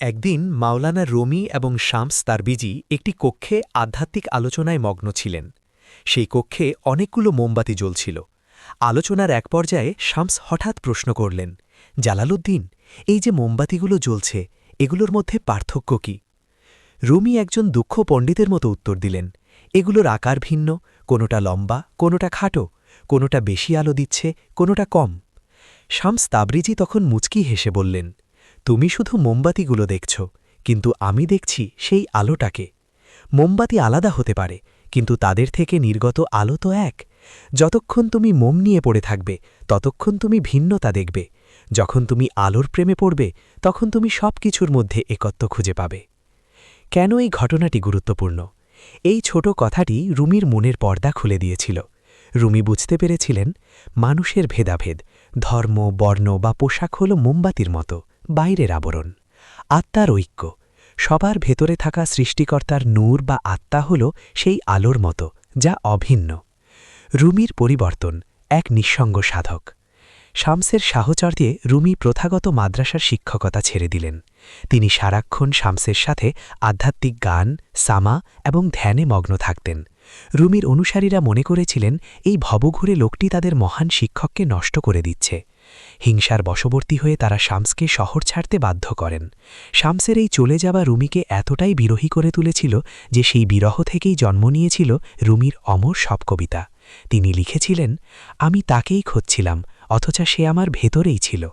একদিন মাওলানা রুমি এবং শামস তারবিজি একটি কক্ষে আধ্যাত্মিক আলোচনায় মগ্ন ছিলেন। সেই কক্ষে অনেকগুলো মোমবাতি জ্বলছিল। আলোচনার এক পর্যায়ে শামস হঠাৎ প্রশ্ন করলেন, জালালউদ্দিন, এই যে মোমবাতিগুলো জ্বলছে, এগুলোর মধ্যে পার্থক্য কি? রুমি একজন দুঃখ পণ্ডিতের মতো উত্তর দিলেন, এগুলোর আকার ভিন্ন, কোনোটা লম্বা, কোনোটা খাটো, কোনোটা বেশি আলো দিচ্ছে, কোনোটা কম। শামস তাবরিজি তখন মুচকি হেসে বললেন, তুমি শুধু মোমবাতিগুলো দেখছ, কিন্তু আমি দেখছি সেই আলোটাকে। মোমবাতি আলাদা হতে পারে, কিন্তু তাদের থেকে নির্গত আলো তো এক। যতক্ষণ তুমি মোম নিয়ে পড়ে থাকবে, ততক্ষণ তুমি ভিন্নতা দেখবে। যখন তুমি আলোর প্রেমে পড়বে, তখন তুমি সব কিছুর মধ্যে একত্ব খুঁজে পাবে। কেন এই ঘটনাটি গুরুত্বপূর্ণ? এই ছোট কথাটি রুমির মনের পর্দা খুলে দিয়েছিল। রুমি বুঝতে পেরেছিলেন, মানুষের ভেদাভেদ, ধর্ম, বর্ণ বা পোশাক হল মোমবাতির মতো বাইরের আবরণ। আত্মার ঐক্য, সবার ভেতরে থাকা সৃষ্টিকর্তার নূর বা আত্মা হল সেই আলোর মতো, যা অভিন্ন। রুমির পরিবর্তন এক নিঃসঙ্গ সাধক। শামসের সাহচর্যে রুমি প্রথাগত মাদ্রাসার শিক্ষকতা ছেড়ে দিলেন। তিনি সারাক্ষণ শামসের সাথে আধ্যাত্মিক গান, সামা এবং ধ্যানে মগ্ন থাকতেন। রুমির অনুসারীরা মনে করেছিলেন, এই ভবঘুরে লোকটি তাদের মহান শিক্ষককে নষ্ট করে দিচ্ছে। হিংসার বশবর্তী হয়ে তারা শামসকে শহর ছাড়তে বাধ্য করেন। শামসের এই চলে যাওয়া রুমিকে এতটাই বিরহী করে তুলেছিল যে সেই বিরহ থেকেই জন্ম নিয়েছিল রুমির অমর সব কবিতা। তিনি লিখেছিলেন, আমি তাকেই খুঁজছিলাম, অথচ সে আমার ভেতরেই ছিল।